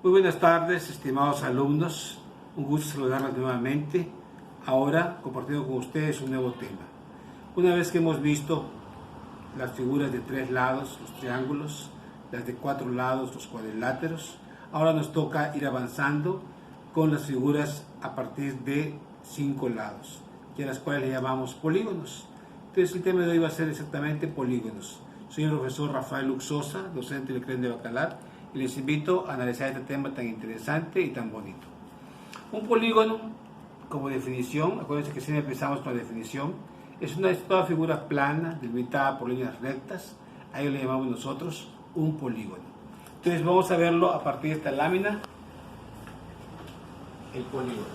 Muy buenas tardes, estimados alumnos. Un gusto saludarlos nuevamente. Ahora compartiendo con ustedes un nuevo tema. Una vez que hemos visto las figuras de 3 lados, los triángulos, las de 4 lados, los cuadriláteros, ahora nos toca ir avanzando con las figuras a partir de 5 lados, y a las cuales le llamamos polígonos. Entonces el tema de hoy va a ser exactamente polígonos. Soy el profesor Rafael Luxosa, docente del CREN de Bacalar, y les invito a analizar este tema tan interesante y tan bonito. Un polígono, como definición, acuérdense que siempre empezamos con la definición, es toda figura plana, delimitada por líneas rectas. A ello le llamamos nosotros un polígono. Entonces vamos a verlo a partir de esta lámina, el polígono.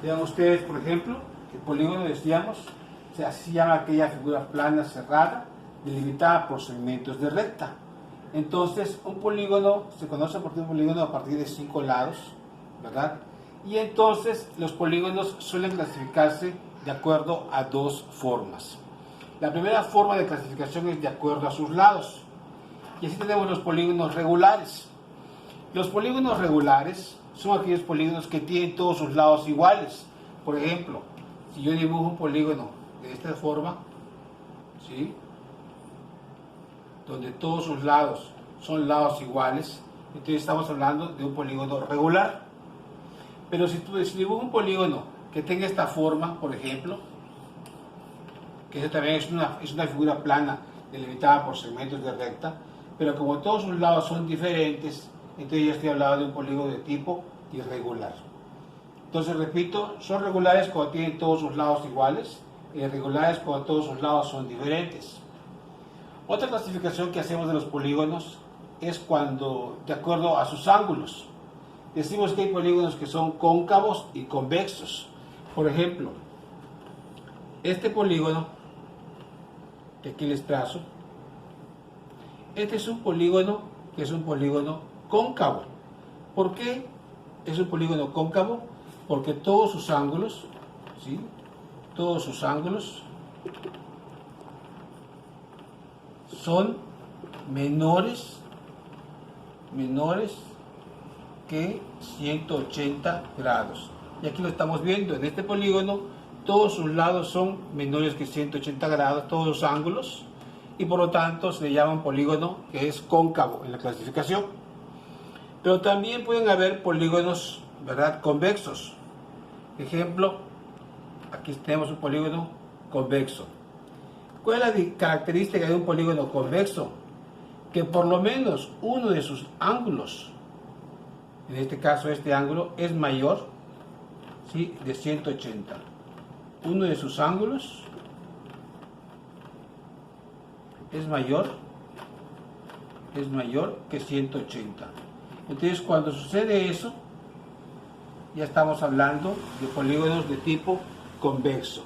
Vean ustedes, por ejemplo, el polígono, decíamos, así se llama aquella figura plana cerrada, delimitada por segmentos de recta. Entonces, un polígono se conoce por un polígono a partir de 5 lados, ¿verdad? Y entonces los polígonos suelen clasificarse de acuerdo a 2 formas. La primera forma de clasificación es de acuerdo a sus lados. Y así tenemos los polígonos regulares. Los polígonos regulares son aquellos polígonos que tienen todos sus lados iguales. Por ejemplo, si yo dibujo un polígono de esta forma, ¿sí?, donde todos sus lados son lados iguales, entonces estamos hablando de un polígono regular. Pero si tú dibujas un polígono que tenga esta forma, por ejemplo, que esa también es una figura plana delimitada por segmentos de recta, pero como todos sus lados son diferentes, entonces ya estoy hablando de un polígono de tipo irregular. Entonces, repito, son regulares cuando tienen todos sus lados iguales, y irregulares cuando todos sus lados son diferentes. Otra clasificación que hacemos de los polígonos es cuando, de acuerdo a sus ángulos, decimos que hay polígonos que son cóncavos y convexos. Por ejemplo, este polígono que aquí les trazo, este es un polígono que es un polígono cóncavo. ¿Por qué es un polígono cóncavo? Porque todos sus ángulos, ¿sí?, todos sus ángulos son menores que 180 grados. Y aquí lo estamos viendo, en este polígono todos sus lados son menores que 180 grados, todos los ángulos, y por lo tanto se le llama un polígono que es cóncavo en la clasificación. Pero también pueden haber polígonos, ¿verdad?, convexos. Ejemplo, aquí tenemos un polígono convexo. ¿Cuál es la característica de un polígono convexo? Que por lo menos uno de sus ángulos, en este caso este ángulo, es mayor, ¿sí?, de 180. Uno de sus ángulos es mayor que 180. Entonces, cuando sucede eso, ya estamos hablando de polígonos de tipo convexo.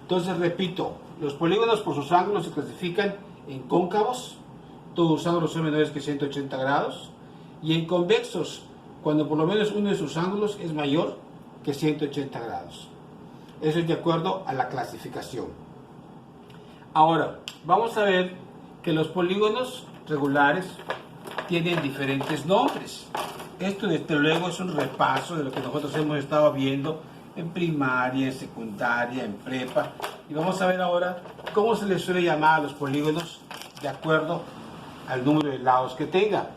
Entonces, repito, los polígonos por sus ángulos se clasifican en cóncavos, todos los ángulos son menores que 180 grados, y en convexos, cuando por lo menos uno de sus ángulos es mayor que 180 grados. Eso es de acuerdo a la clasificación. Ahora, vamos a ver que los polígonos regulares tienen diferentes nombres. Esto, desde luego, es un repaso de lo que nosotros hemos estado viendo en primaria, en secundaria, en prepa, y vamos a ver ahora cómo se les suele llamar a los polígonos de acuerdo al número de lados que tenga.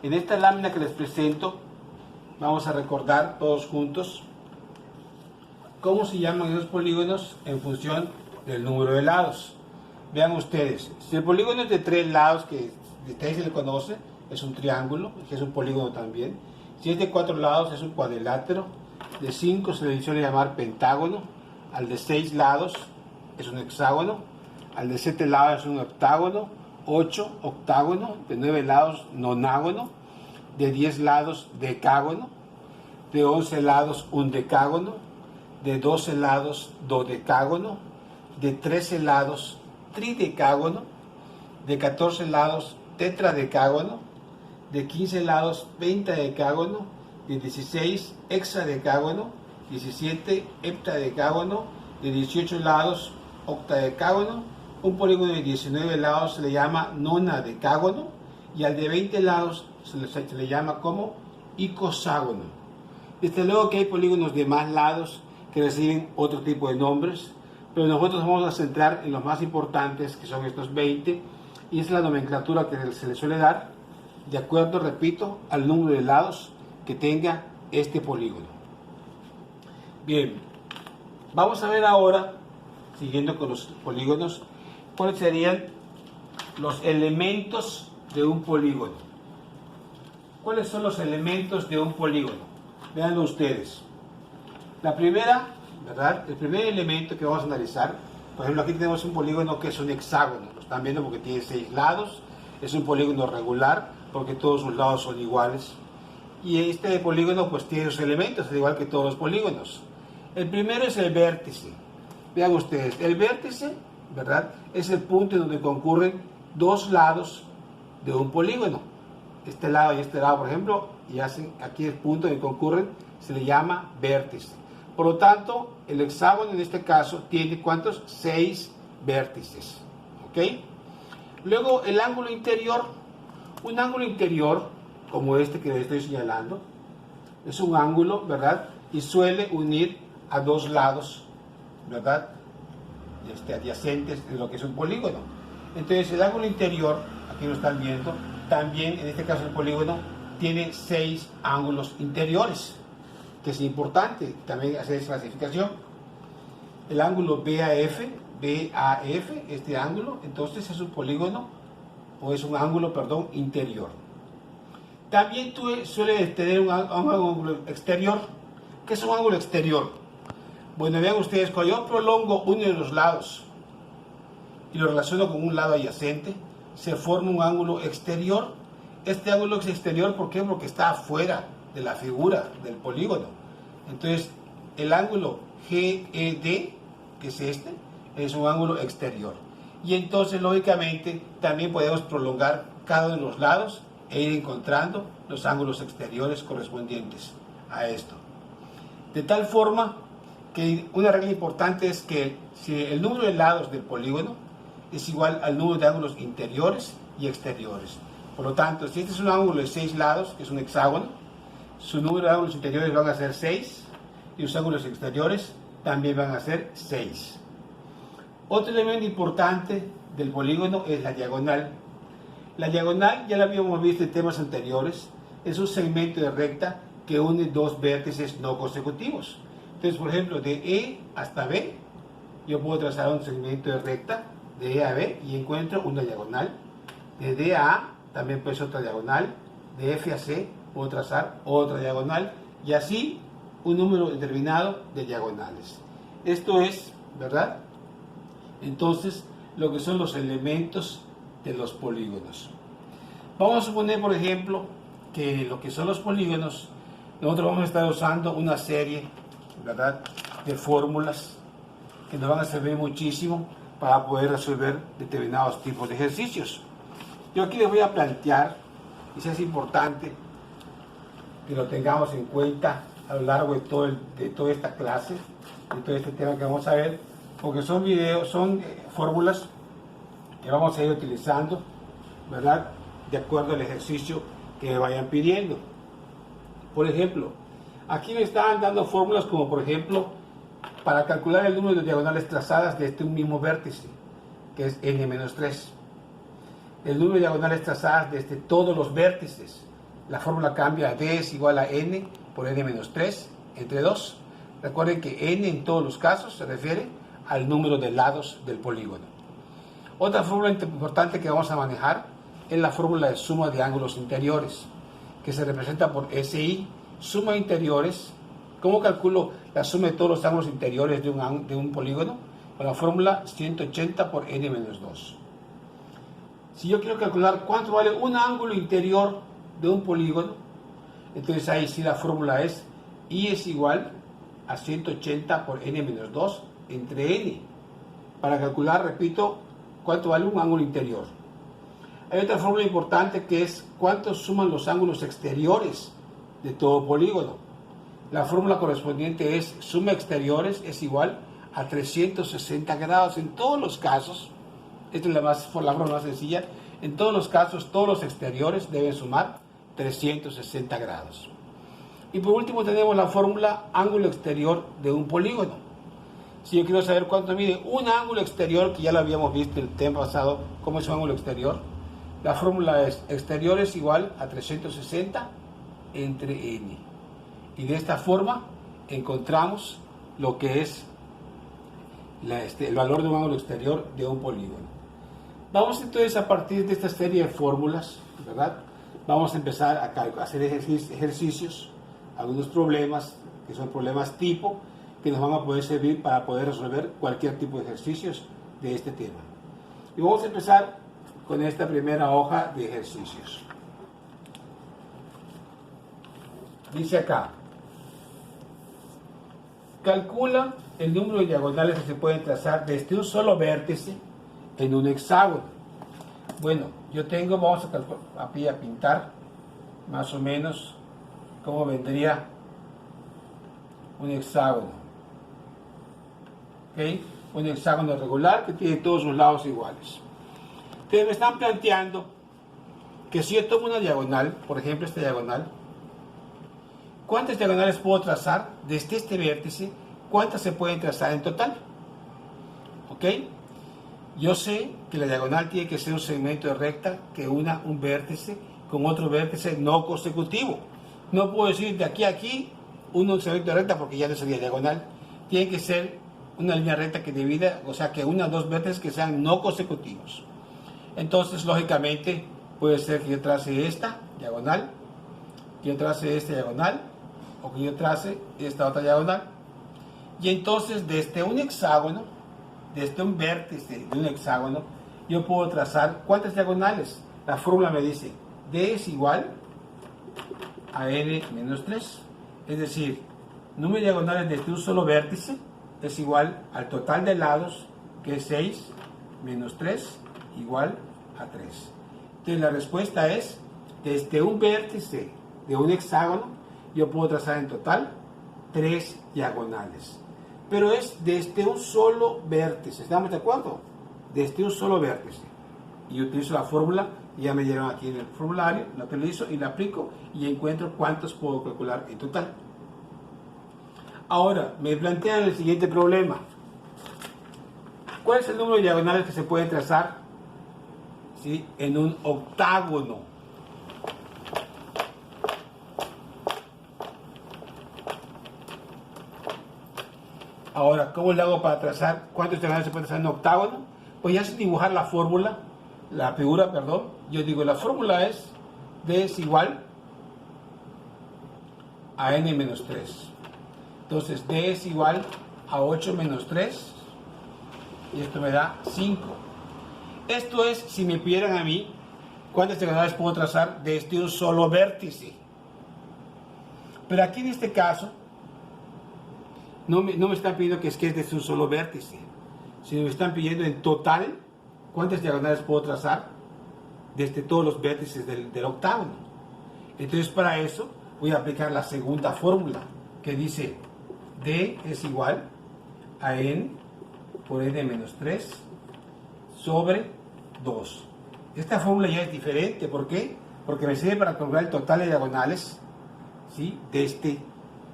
En esta lámina que les presento vamos a recordar todos juntos cómo se llaman esos polígonos en función del número de lados. Vean ustedes, si el polígono es de 3 lados, que de ahí se le conoce, es un triángulo, que es un polígono también. Si es de 4 lados, es un cuadrilátero. De 5 se le suele llamar pentágono. Al de 6 lados es un hexágono. Al de 7 lados es un octágono. 8, octágono. De 9 lados, nonágono. De 10 lados, decágono. De 11 lados, un decágono. De 12 lados, dodecágono. De 13 lados, tridecágono. De 14 lados, tetradecágono. De 15 lados, pentadecágono. De 16, hexadecágono. 17, heptadecágono. De 18 lados, octadecágono. Un polígono de 19 lados se le llama nonadecágono. Y al de 20 lados se le llama como icoságono. Desde luego que hay polígonos de más lados que reciben otro tipo de nombres, pero nosotros vamos a centrar en los más importantes, que son estos 20, y es la nomenclatura que se le suele dar de acuerdo, repito, al número de lados que tenga este polígono. Bien, vamos a ver ahora, siguiendo con los polígonos, cuáles serían los elementos de un polígono. ¿Cuáles son los elementos de un polígono? Veanlo ustedes. La primera, ¿verdad? El primer elemento que vamos a analizar, por ejemplo, aquí tenemos un polígono que es un hexágono. Lo están viendo porque tiene 6 lados. Es un polígono regular porque todos sus lados son iguales. Y este polígono pues tiene sus elementos, al igual que todos los polígonos. El primero es el vértice. Vean ustedes, el vértice, ¿verdad? Es el punto en donde concurren dos lados de un polígono. Este lado y este lado, por ejemplo, y hacen aquí el punto en que concurren, se le llama vértice. Por lo tanto, el hexágono en este caso tiene ¿cuántos? 6 vértices. ¿Ok? Luego el ángulo interior. Un ángulo interior, como este que les estoy señalando, es un ángulo, ¿verdad? Y suele unir a dos lados, ¿verdad? Adyacentes de lo que es un polígono. Entonces el ángulo interior, aquí lo están viendo, también en este caso el polígono tiene 6 ángulos interiores, que es importante también hacer esa clasificación. El ángulo BAF, este ángulo, entonces es un polígono, o es un ángulo, perdón, interior. También suele tener un ángulo exterior. ¿Qué es un ángulo exterior? Bueno, vean ustedes, cuando yo prolongo uno de los lados y lo relaciono con un lado adyacente, se forma un ángulo exterior. Este ángulo es exterior, ¿por qué? Porque está afuera de la figura del polígono. Entonces, el ángulo GED, que es este, es un ángulo exterior. Y entonces, lógicamente, también podemos prolongar cada uno de los lados e ir encontrando los ángulos exteriores correspondientes a esto. De tal forma que una regla importante es que si el número de lados del polígono es igual al número de ángulos interiores y exteriores. Por lo tanto, si este es un ángulo de 6 lados, que es un hexágono, su número de ángulos interiores van a ser 6 y los ángulos exteriores también van a ser 6. Otro elemento importante del polígono es la diagonal. La diagonal, ya la habíamos visto en temas anteriores, es un segmento de recta que une dos vértices no consecutivos. Entonces, por ejemplo, de E hasta B, yo puedo trazar un segmento de recta de E a B y encuentro una diagonal. De D a A también puede ser otra diagonal. De F a C puedo trazar otra diagonal. Y así un número determinado de diagonales. Esto es, ¿verdad? Entonces, lo que son los elementos de los polígonos. Vamos a suponer, por ejemplo, que lo que son los polígonos, nosotros vamos a estar usando una serie, ¿verdad?, de fórmulas que nos van a servir muchísimo para poder resolver determinados tipos de ejercicios. Yo aquí les voy a plantear, y eso es importante que lo tengamos en cuenta a lo largo de toda esta clase, de todo este tema que vamos a ver, porque son fórmulas que vamos a ir utilizando, ¿verdad?, de acuerdo al ejercicio que me vayan pidiendo. Por ejemplo, aquí me están dando fórmulas como, por ejemplo, para calcular el número de diagonales trazadas de un mismo vértice, que es n-3. El número de diagonales trazadas desde todos los vértices. La fórmula cambia, d es igual a n por n-3 entre 2. Recuerden que n en todos los casos se refiere al número de lados del polígono. Otra fórmula importante que vamos a manejar es la fórmula de suma de ángulos interiores, que se representa por SI, suma de interiores. ¿Cómo calculo la suma de todos los ángulos interiores de un polígono? Con la fórmula 180 por n-2. Si yo quiero calcular cuánto vale un ángulo interior de un polígono, entonces ahí sí la fórmula es I es igual a 180 por n-2 entre n, para calcular, repito, cuánto vale un ángulo interior. Hay otra fórmula importante que es cuánto suman los ángulos exteriores de todo polígono. La fórmula correspondiente es suma exteriores es igual a 360 grados. En todos los casos, esta es la forma más sencilla, en todos los casos todos los exteriores deben sumar 360 grados. Y por último tenemos la fórmula ángulo exterior de un polígono. Si yo quiero saber cuánto mide un ángulo exterior, que ya lo habíamos visto el tema pasado, cómo es un ángulo exterior, la fórmula es exterior es igual a 360 entre n. Y de esta forma encontramos lo que es el valor de un ángulo exterior de un polígono. Vamos entonces a partir de esta serie de fórmulas, ¿verdad? Vamos a empezar a hacer ejercicios, algunos problemas que son problemas tipo, que nos van a poder servir para poder resolver cualquier tipo de ejercicios de este tema. Y vamos a empezar con esta primera hoja de ejercicios. Dice acá, calcula el número de diagonales que se pueden trazar desde un solo vértice en un hexágono. Bueno, yo tengo, vamos a pintar más o menos cómo vendría un hexágono. ¿Okay? Un hexágono regular que tiene todos sus lados iguales. Entonces me están planteando que si yo tomo una diagonal, por ejemplo esta diagonal, ¿cuántas diagonales puedo trazar desde este vértice? ¿Cuántas se pueden trazar en total? ¿Ok? Yo sé que la diagonal tiene que ser un segmento de recta que una un vértice con otro vértice no consecutivo. No puedo decir de aquí a aquí un segmento de recta porque ya no sería diagonal. Tiene que ser una línea recta que divida, o sea que una o dos vértices que sean no consecutivos. Entonces, lógicamente, puede ser que yo trace esta diagonal, que yo trace esta diagonal, o que yo trace esta otra diagonal. Y entonces, desde un hexágono, desde un vértice de un hexágono, yo puedo trazar ¿cuántas diagonales? La fórmula me dice, D es igual a N menos 3. Es decir, número de diagonales desde un solo vértice es igual al total de lados, que es 6 menos 3, igual a 3. Entonces la respuesta es, desde un vértice de un hexágono, yo puedo trazar en total 3 diagonales. Pero es desde un solo vértice, ¿estamos de acuerdo? Desde un solo vértice. Y utilizo la fórmula, y ya me dieron aquí en el formulario, lo utilizo y la aplico y encuentro cuántos puedo calcular en total. Ahora, me plantean el siguiente problema. ¿Cuál es el número de diagonales que se puede trazar, ¿sí?, en un octágono? Ahora, ¿cómo le hago para trazar cuántos diagonales se pueden trazar en un octágono? Pues ya sin dibujar la fórmula, la figura, perdón, yo digo la fórmula es D es igual a N menos 3. Entonces D es igual a 8 menos 3 y esto me da 5. Esto es si me pidieran a mí cuántas diagonales puedo trazar desde un solo vértice. Pero aquí en este caso no me están pidiendo que es desde un solo vértice, sino me están pidiendo en total cuántas diagonales puedo trazar desde todos los vértices del octágono. Entonces para eso voy a aplicar la segunda fórmula que dice D es igual a N por N menos 3 sobre 2. Esta fórmula ya es diferente. ¿Por qué? Porque me sirve para calcular el total de diagonales, ¿sí?, desde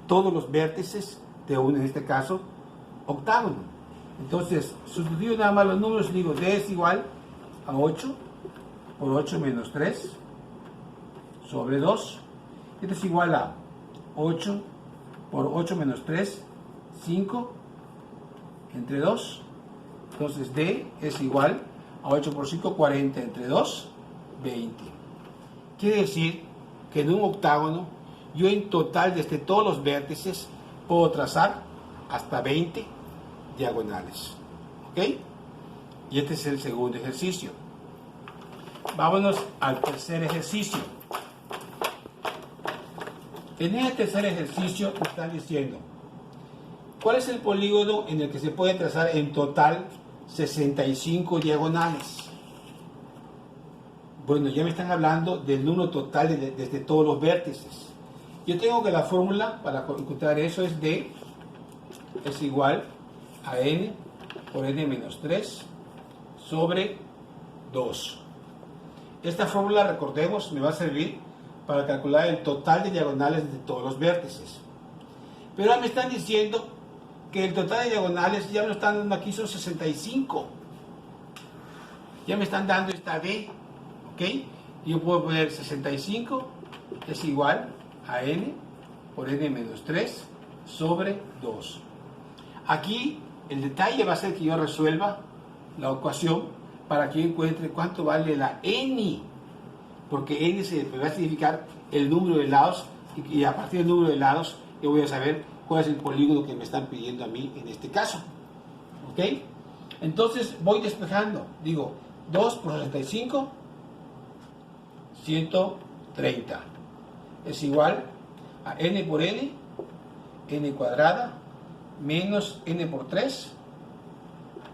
todos los vértices de un, en este caso, octágono. Entonces, sustituyo nada más los números y digo D es igual a 8 por 8 menos 3 sobre 2. Esto es igual a 8 por 8 menos 3, 5 entre 2. Entonces D es igual a 8 por 5, 40 entre 2, 20. Quiere decir que en un octágono yo en total desde todos los vértices puedo trazar hasta 20 diagonales. ¿Ok? Y este es el segundo ejercicio. Vámonos al tercer ejercicio. En este tercer ejercicio me están diciendo, ¿cuál es el polígono en el que se pueden trazar en total 65 diagonales? Bueno, ya me están hablando del número total desde todos los vértices. Yo tengo que la fórmula para encontrar eso es D es igual a N por N menos 3 sobre 2. Esta fórmula, recordemos, me va a servir para calcular el total de diagonales de todos los vértices. Pero ahora me están diciendo que el total de diagonales ya me lo están dando aquí, son 65. Ya me están dando esta D, ¿ok? Yo puedo poner 65 es igual a n por n menos 3 sobre 2. Aquí el detalle va a ser que yo resuelva la ecuación para que yo encuentre cuánto vale la n, porque n se me va a significar el número de lados y a partir del número de lados yo voy a saber cuál es el polígono que me están pidiendo a mí en este caso. ¿Ok? Entonces voy despejando, digo 2 por 65, 130 es igual a n por n cuadrada menos n por 3,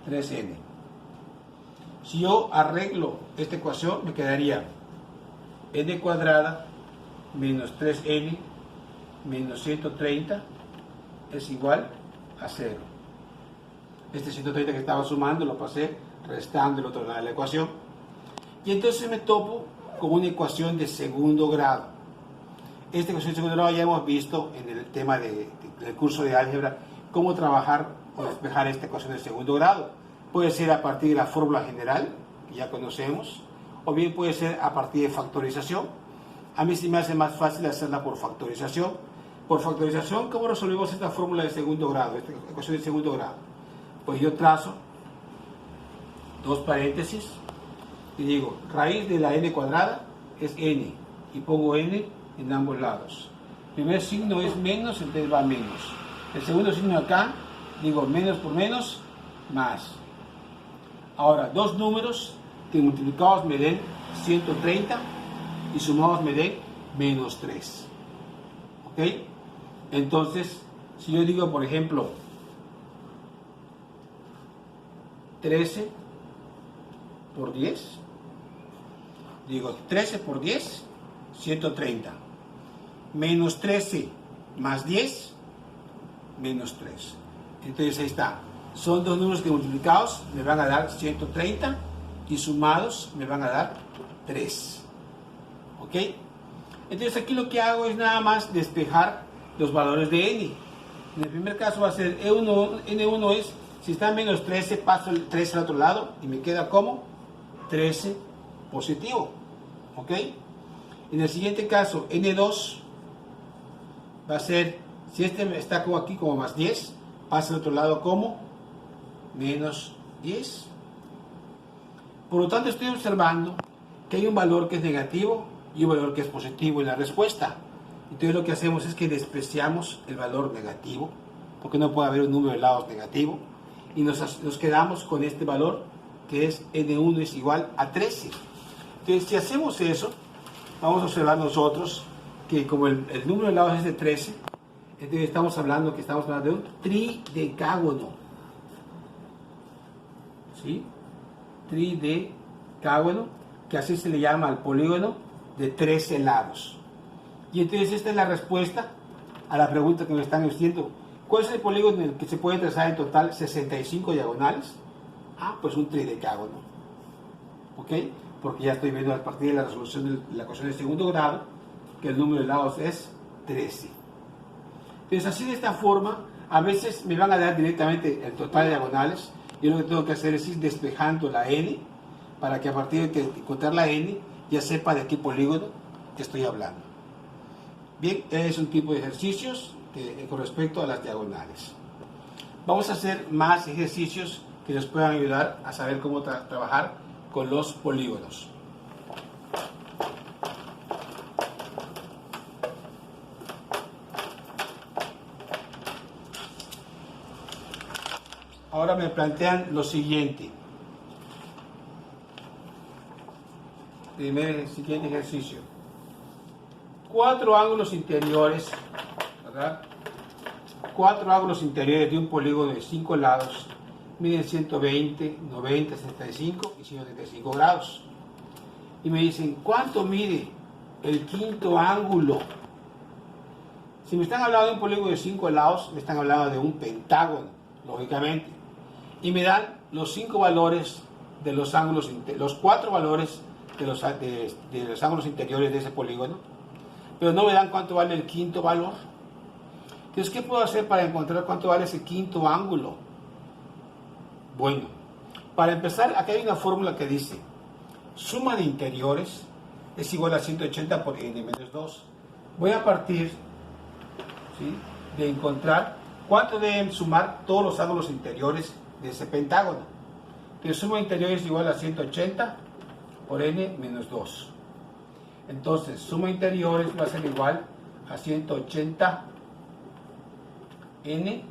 3n. Si yo arreglo esta ecuación me quedaría n cuadrada menos 3n menos 130 es igual a 0. Este 130 que estaba sumando lo pasé restando el otro lado de la ecuación. Y entonces me topo con una ecuación de segundo grado. Esta ecuación de segundo grado ya hemos visto en el tema del curso de álgebra cómo trabajar o despejar esta ecuación de segundo grado. Puede ser a partir de la fórmula general, que ya conocemos, o bien puede ser a partir de factorización. A mí sí me hace más fácil hacerla por factorización. Por factorización, ¿cómo resolvemos esta fórmula de segundo grado, esta ecuación de segundo grado? Pues yo trazo dos paréntesis y digo, raíz de la n cuadrada es n, y pongo n en ambos lados. El primer signo es menos, entonces va menos. El segundo signo acá, digo menos por menos, más. Ahora, dos números que multiplicados me den 130 y sumados me den menos 3. ¿Ok? Entonces, si yo digo, por ejemplo, 13 por 10, digo 13 por 10, 130. Menos 13 más 10, menos 3. Entonces ahí está. Son dos números que multiplicados me van a dar 130 y sumados me van a dar 3. ¿Ok? Entonces aquí lo que hago es nada más despejar los valores de n. En el primer caso va a ser n1 es, si está en menos 13, paso el 13 al otro lado y me queda como 13 positivo. ¿Ok? En el siguiente caso, n2 va a ser, si este está como aquí como más 10, pasa al otro lado como menos 10. Por lo tanto, estoy observando que hay un valor que es negativo y un valor que es positivo en la respuesta. Entonces lo que hacemos es que despreciamos el valor negativo, porque no puede haber un número de lados negativo, y nos quedamos con este valor que es n1 es igual a 13. Entonces si hacemos eso, vamos a observar nosotros que como el número de lados es de 13, entonces estamos hablando de un tridecágono. ¿Sí? Tridecágono, que así se le llama al polígono de 13 lados. Y entonces esta es la respuesta a la pregunta que me están haciendo. ¿Cuál es el polígono en el que se puede trazar en total 65 diagonales? Ah, pues un tridecágono. ¿Ok? Porque ya estoy viendo a partir de la resolución de la ecuación de segundo grado que el número de lados es 13. Entonces así de esta forma, a veces me van a dar directamente el total de diagonales. Yo lo que tengo que hacer es ir despejando la n para que a partir de encontrar la n ya sepa de qué polígono estoy hablando. Bien, es un tipo de ejercicios con respecto a las diagonales. Vamos a hacer más ejercicios que nos puedan ayudar a saber cómo trabajar con los polígonos. Ahora me plantean lo siguiente. Siguiente ejercicio. 4 ángulos interiores, ¿verdad? 4 ángulos interiores de un polígono de 5 lados miden 120, 90, 75 y 175 grados. Y me dicen, ¿cuánto mide el quinto ángulo? Si me están hablando de un polígono de 5 lados, me están hablando de un pentágono, lógicamente. Y me dan los 5 valores de los 4 valores de los ángulos interiores de ese polígono. pero no me dan cuánto vale el quinto valor. Entonces, ¿qué puedo hacer para encontrar cuánto vale ese quinto ángulo? Bueno, para empezar, aquí hay una fórmula que dice suma de interiores es igual a 180 por n menos 2. Voy a partir, ¿sí?, de encontrar cuánto deben sumar todos los ángulos interiores de ese pentágono. Entonces, suma de interiores es igual a 180 por n menos 2. Entonces, suma de interiores va a ser igual a 180 n,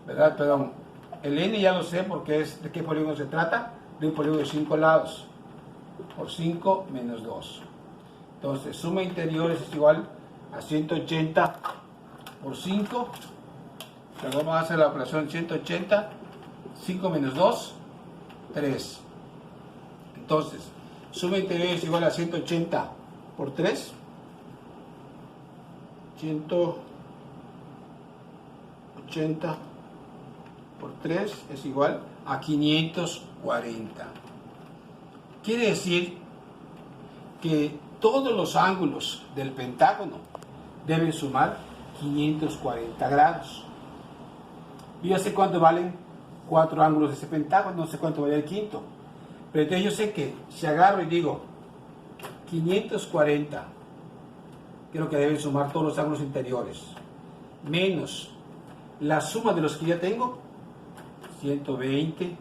¿verdad? Perdón, el n ya lo sé porque es de qué polígono se trata, de un polígono de 5 lados, por 5 menos 2. Entonces, suma de interiores es igual a 180 por 5, luego vamos a hacer la operación 180, 5 menos 2, 3. Entonces, suma de interiores es igual a 180 por 3, 180 por 3 es igual a 540. Quiere decir que todos los ángulos del pentágono deben sumar 540 grados. Yo ya sé cuánto valen 4 ángulos de ese pentágono, no sé cuánto vale el quinto. Pero entonces yo sé que si agarro y digo 540, creo que deben sumar todos los ángulos interiores, menos la suma de los que ya tengo, 120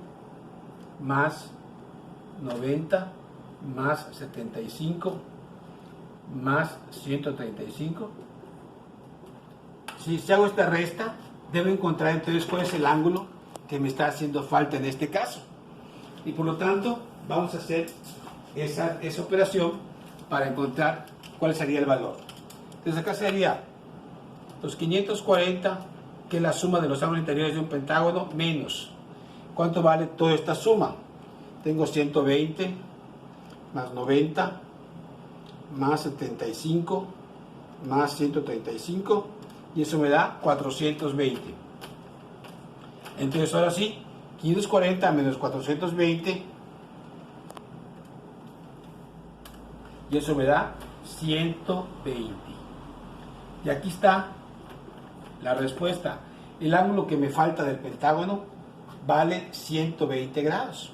más 90 más 75 más 135. Si hago esta resta, debo encontrar entonces cuál es el ángulo que me está haciendo falta en este caso. Y por lo tanto, vamos a hacer esa operación para encontrar cuál sería el valor. Entonces acá sería los 540, que es la suma de los ángulos interiores de un pentágono, menos ¿cuánto vale toda esta suma? Tengo 120 más 90 más 75 más 135, y eso me da 420. Entonces ahora sí, 540 menos 420, y eso me da 120. Y aquí está la respuesta. El ángulo que me falta del pentágono vale 120 grados.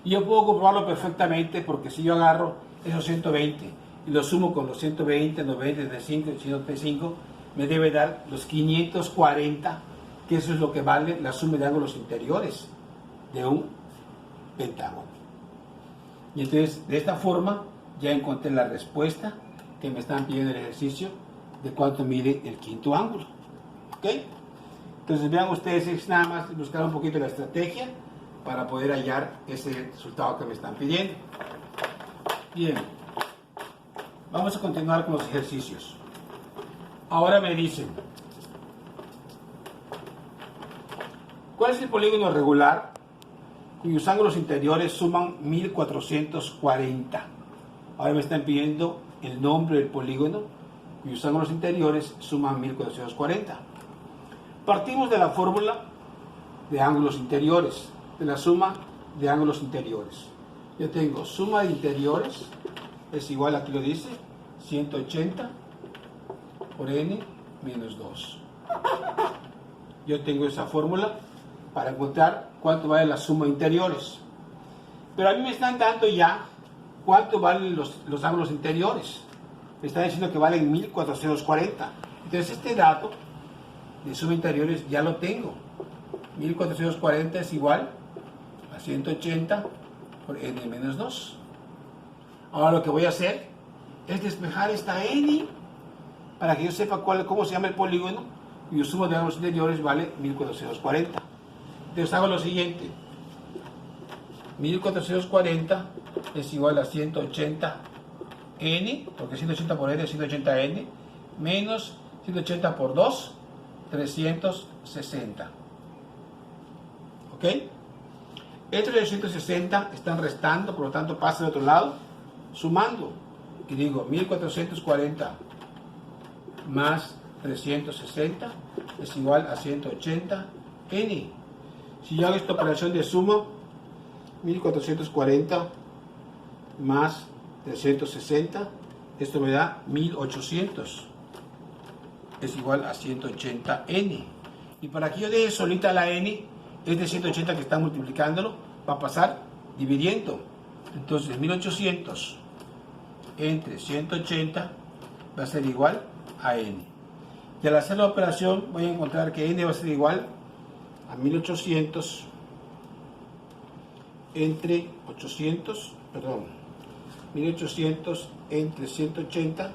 Y yo puedo comprobarlo perfectamente, porque si yo agarro esos 120 y los sumo con los 120, 90, 35 y 135, me debe dar los 540, que eso es lo que vale la suma de ángulos interiores de un pentágono. Y entonces, de esta forma, ya encontré la respuesta que me están pidiendo en el ejercicio de cuánto mide el quinto ángulo. ¿Ok? Entonces, vean ustedes, es nada más buscar un poquito la estrategia para poder hallar ese resultado que me están pidiendo. Bien, vamos a continuar con los ejercicios. Ahora me dicen, ¿cuál es el polígono regular cuyos ángulos interiores suman 1440? Ahora me están pidiendo el nombre del polígono cuyos ángulos interiores suman 1440. Partimos de la fórmula de ángulos interiores, de la suma de ángulos interiores. Yo tengo suma de interiores es igual, aquí lo dice, 180 por n menos 2. Yo tengo esa fórmula para encontrar cuánto vale la suma de interiores. Pero a mí me están dando ya cuánto valen los ángulos interiores. Me están diciendo que valen 1440. Entonces este dato de suma de interiores ya lo tengo. 1440 es igual a 180 por n menos 2. Ahora lo que voy a hacer es despejar esta n para que yo sepa cómo se llama el polígono cuyo suma de ángulos interiores vale 1440. Entonces hago lo siguiente: 1440 es igual a 180 n, porque 180 por n es 180 n, menos 180 por 2, 360. ¿Ok? Estos 360 están restando, por lo tanto pasa al otro lado, sumando. Y digo, 1440 más 360 es igual a 180 n. Si yo hago esta operación de suma, 1440 más 360 Esto me da 1800. Es igual a 180n. Y para que yo deje solita la n, es de 180 que está multiplicándolo, va a pasar dividiendo. Entonces 1800 entre 180 va a ser igual a n. Y al hacer la operación voy a encontrar que n va a ser igual a 1800 entre 1800 entre 180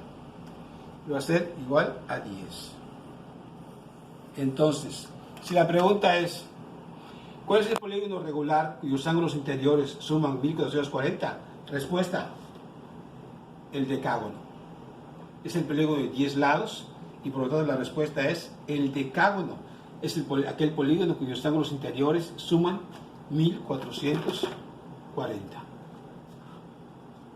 va a ser igual a 10. Entonces, si la pregunta es, ¿cuál es el polígono regular cuyos ángulos interiores suman 1440? Respuesta, el decágono. Es el polígono de 10 lados y por lo tanto la respuesta es el decágono. Es aquel polígono cuyos ángulos interiores suman 1440.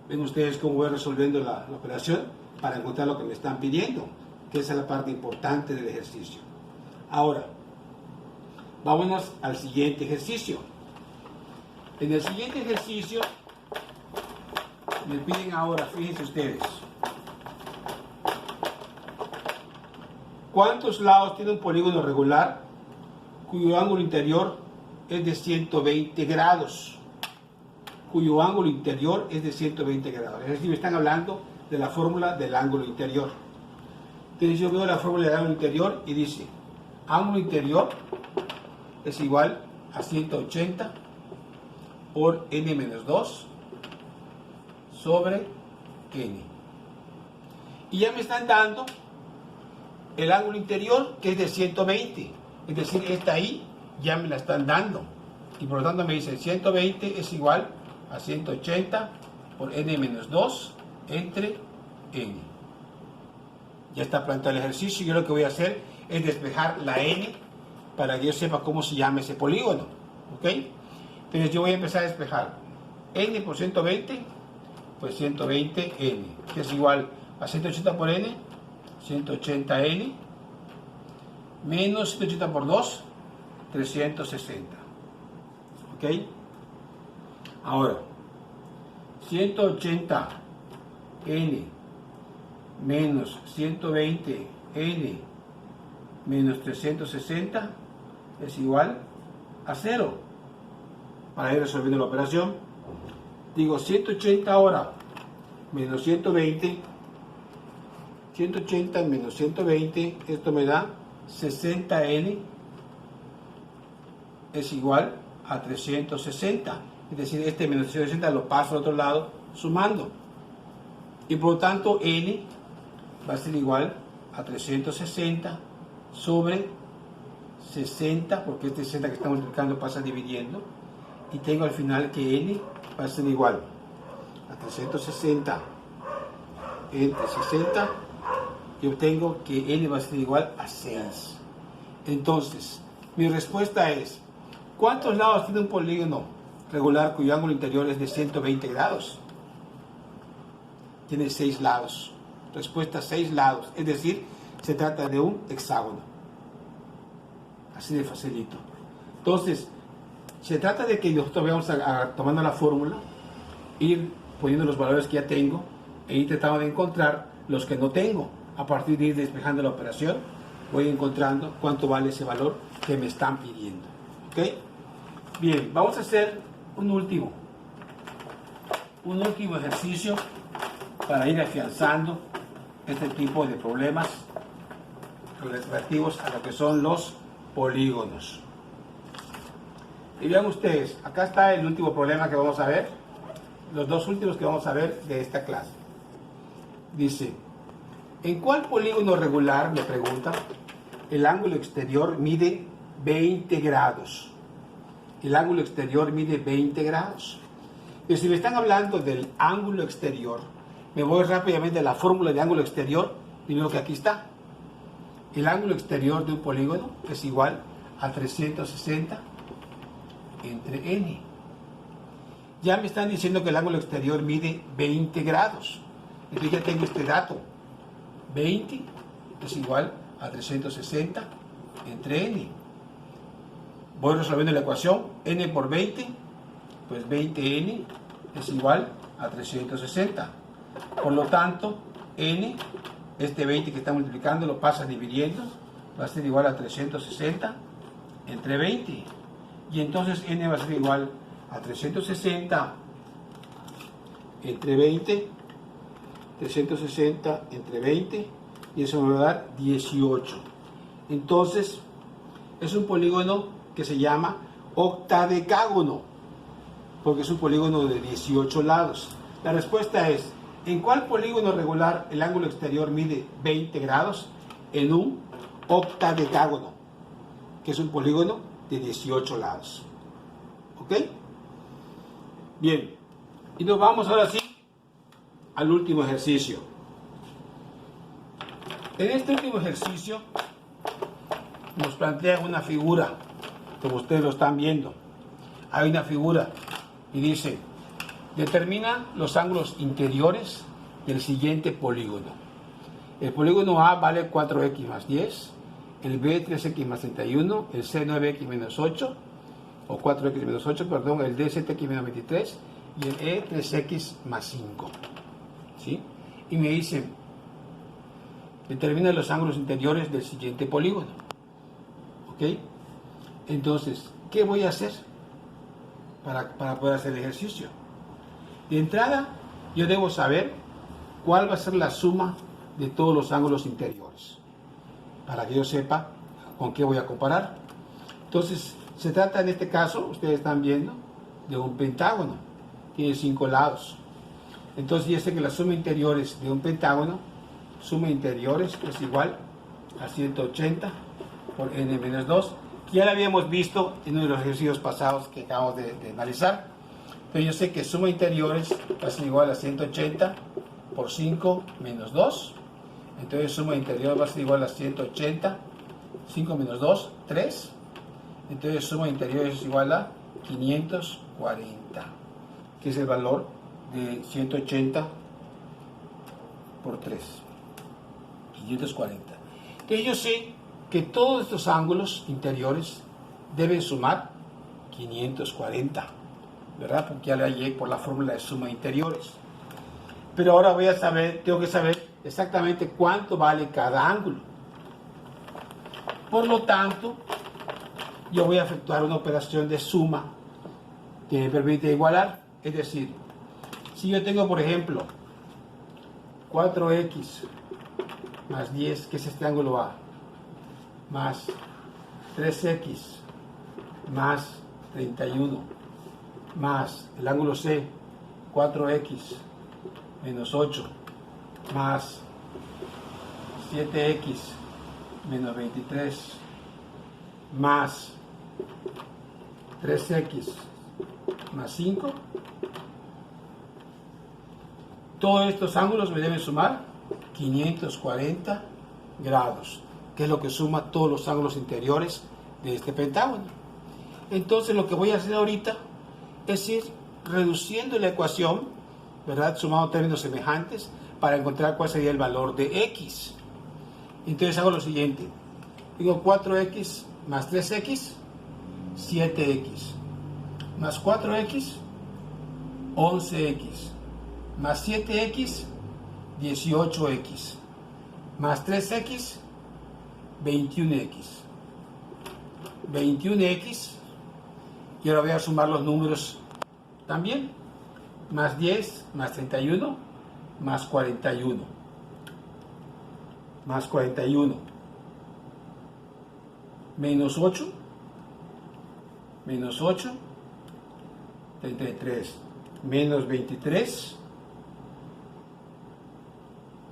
Ven ustedes cómo voy resolviendo la operación para encontrar lo que me están pidiendo, que esa es la parte importante del ejercicio. Ahora, vámonos al siguiente ejercicio. En el siguiente ejercicio me piden ahora, fíjense ustedes, ¿cuántos lados tiene un polígono regular cuyo ángulo interior es de 120 grados? Cuyo ángulo interior es de 120 grados. Es decir, me están hablando de la fórmula del ángulo interior. Entonces yo veo la fórmula del ángulo interior y dice, ángulo interior es igual a 180 por n menos 2 sobre n. Y ya me están dando el ángulo interior, que es de 120. Es decir, esta ahí ya me la están dando. Y por lo tanto me dice 120 es igual a 180 por n menos 2 entre n. Ya está planteado el ejercicio. Yo lo que voy a hacer es despejar la n para que yo sepa cómo se llama ese polígono. ¿Ok? Entonces yo voy a empezar a despejar n por 120, pues 120n, que es igual a 180 por n, 180n, menos 180 por 2, 360. ¿Ok? Ahora, 180n menos 120n menos 360 es igual a 0. Para ir resolviendo la operación, digo 180 ahora menos 120, 180 menos 120, esto me da 60n es igual a 360. Es decir, este menos 360 lo paso al otro lado sumando. Y por lo tanto, n va a ser igual a 360 sobre 60, porque este 60 que está multiplicando pasa dividiendo. Y tengo al final que n va a ser igual a 360 entre 60 y obtengo que n va a ser igual a 6. Entonces, mi respuesta es, ¿cuántos lados tiene un polígono regular cuyo ángulo interior es de 120 grados? Tiene 6 lados. Respuesta, 6 lados. Es decir, se trata de un hexágono. Así de facilito. Entonces, se trata de que nosotros vamos tomando la fórmula, ir poniendo los valores que ya tengo e ir tratando de encontrar los que no tengo. A partir de ir despejando la operación, voy encontrando cuánto vale ese valor que me están pidiendo. ¿Ok? Bien, vamos a hacer un último ejercicio para ir afianzando este tipo de problemas relativos a lo que son los polígonos. Y vean ustedes, acá está el último problema que vamos a ver, los dos últimos que vamos a ver de esta clase. Dice, ¿en cuál polígono regular, me pregunta, el ángulo exterior mide 20 grados? El ángulo exterior mide 20 grados. Y si me están hablando del ángulo exterior, me voy rápidamente a la fórmula de ángulo exterior y veo que aquí está. El ángulo exterior de un polígono es igual a 360 entre n. Ya me están diciendo que el ángulo exterior mide 20 grados. Entonces ya tengo este dato. 20 es igual a 360 entre n. Voy resolviendo la ecuación. N por 20, pues 20n es igual a 360. Por lo tanto, n, este 20 que está multiplicando lo pasa dividiendo, va a ser igual a 360 entre 20. Y entonces n va a ser igual a 360 entre 20, 360 entre 20, y eso me va a dar 18. Entonces, es un polígono que se llama octadecágono, porque es un polígono de 18 lados. La respuesta es, ¿en cuál polígono regular el ángulo exterior mide 20 grados? En un octadecágono, que es un polígono de 18 lados. ¿Ok? Bien, y nos vamos ahora sí al último ejercicio. En este último ejercicio nos plantean una figura, como ustedes lo están viendo. Hay una figura y dice, determina los ángulos interiores del siguiente polígono. El polígono A vale 4x más 10, el B 3x más 31, el C 9x menos 8, o 4x menos 8, perdón, el D 7x menos 23 y el E 3x más 5. ¿Sí? Y me dicen, determina los ángulos interiores del siguiente polígono. ¿Ok? Entonces, ¿qué voy a hacer para poder hacer el ejercicio? De entrada, yo debo saber cuál va a ser la suma de todos los ángulos interiores, para que yo sepa con qué voy a comparar. Entonces, se trata en este caso, ustedes están viendo, de un pentágono. Tiene 5 lados. Entonces, yo sé que la suma interiores de un pentágono, suma interiores es igual a 180 por n menos 2, que ya lo habíamos visto en uno de los ejercicios pasados que acabamos de analizar. Pero yo sé que suma interiores va a ser igual a 180 por 5 menos 2. Entonces suma interior va a ser igual a 180, 5 menos 2, 3. Entonces suma interior es igual a 540, que es el valor de 180 por 3, 540. Entonces yo sé que todos estos ángulos interiores deben sumar 540, ¿verdad? Porque ya le hallé por la fórmula de suma interiores. Pero ahora tengo que saber exactamente cuánto vale cada ángulo. Por lo tanto, yo voy a efectuar una operación de suma que me permite igualar. Es decir, si yo tengo, por ejemplo, 4x más 10, que es este ángulo A, más 3x más 31, más el ángulo C, 4x menos 8, más 7x menos 23, más 3x más 5. Todos estos ángulos me deben sumar 540 grados, que es lo que suma todos los ángulos interiores de este pentágono. Entonces lo que voy a hacer ahorita es ir reduciendo la ecuación, ¿verdad? Sumando términos semejantes para encontrar cuál sería el valor de x. Entonces hago lo siguiente. Digo 4x más 3x, 7x, más 4x, 11x, más 7x, 18x, más 3x, 21x. 21x, y ahora voy a sumar los números también. Más 10, más 31, más 41. Más 41. Menos 8. Menos 8. 33. Menos 23.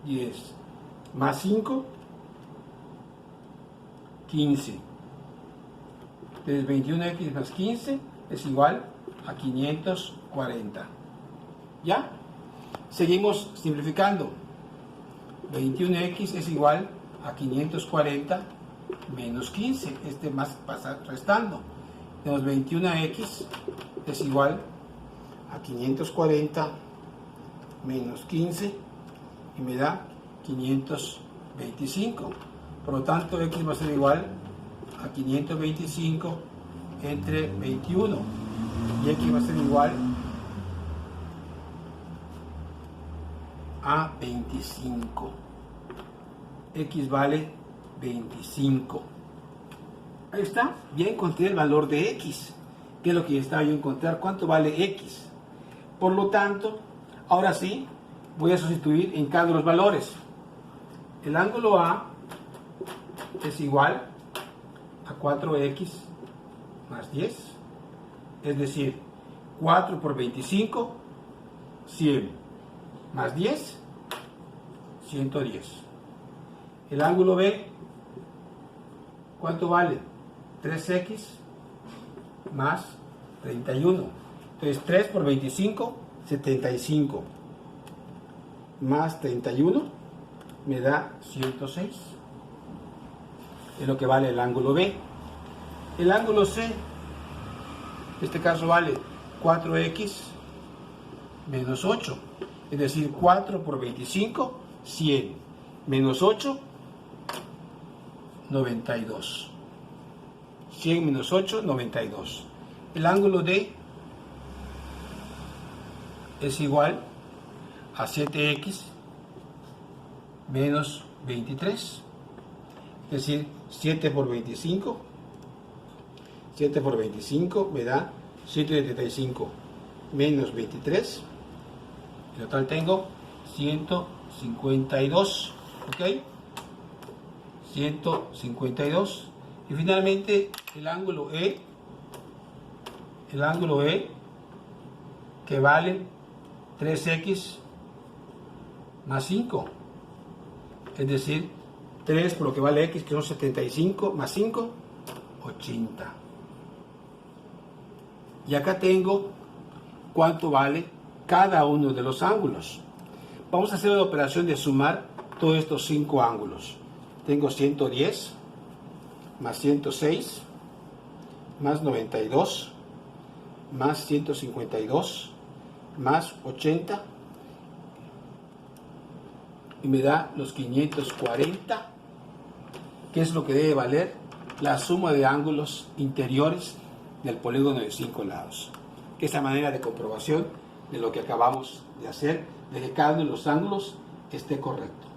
10. Más 5. 15. Entonces 21x más 15 es igual a 540. ¿Ya? Seguimos simplificando. 21x es igual a 540 menos 15. Este más pasa restando. Tenemos 21x es igual a 540 menos 15 y me da 525. Por lo tanto, x va a ser igual a 525 entre 21. Y x va a ser igual a 25. X vale 25. Ahí está, ya encontré el valor de X, que es lo que estaba yo a encontrar, cuánto vale X. Por lo tanto, ahora sí, voy a sustituir en cada uno de los valores. El ángulo A es igual a 4X más 10, es decir, 4 por 25, 100, más 10, 110. El ángulo B, ¿cuánto vale? 3X más 31. Entonces 3 por 25, 75. Más 31 me da 106. Es lo que vale el ángulo B. El ángulo C, en este caso vale 4X menos 8. Es decir, 4 por 25, 100. Menos 8, 92. 100 menos 8, 92. El ángulo D es igual a 7X menos 23. Es decir, 7 por 25. 7 por 25 me da 175 menos 23. En total tengo 152. ¿Ok? 152. Y finalmente el ángulo E que vale 3X más 5. Es decir, 3 por lo que vale X, que son 75, más 5, 80. Y acá tengo cuánto vale cada uno de los ángulos. Vamos a hacer una operación de sumar todos estos 5 ángulos. Tengo 110 más 106 más 92 más 152 más 80 y me da los 540, que es lo que debe valer la suma de ángulos interiores del polígono de 5 lados, que es la manera de comprobación de lo que acabamos de hacer, de que cada uno de los ángulos esté correcto.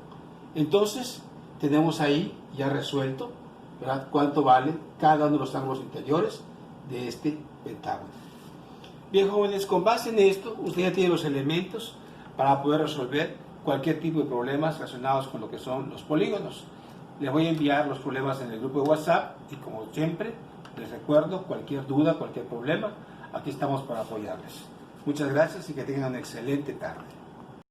Entonces tenemos ahí ya resuelto, ¿verdad?, cuánto vale cada uno de los ángulos interiores de este pentágono. Bien, jóvenes, con base en esto, usted ya tiene los elementos para poder resolver cualquier tipo de problemas relacionados con lo que son los polígonos. Les voy a enviar los problemas en el grupo de WhatsApp y, como siempre, les recuerdo, cualquier duda, cualquier problema, aquí estamos para apoyarles. Muchas gracias y que tengan una excelente tarde.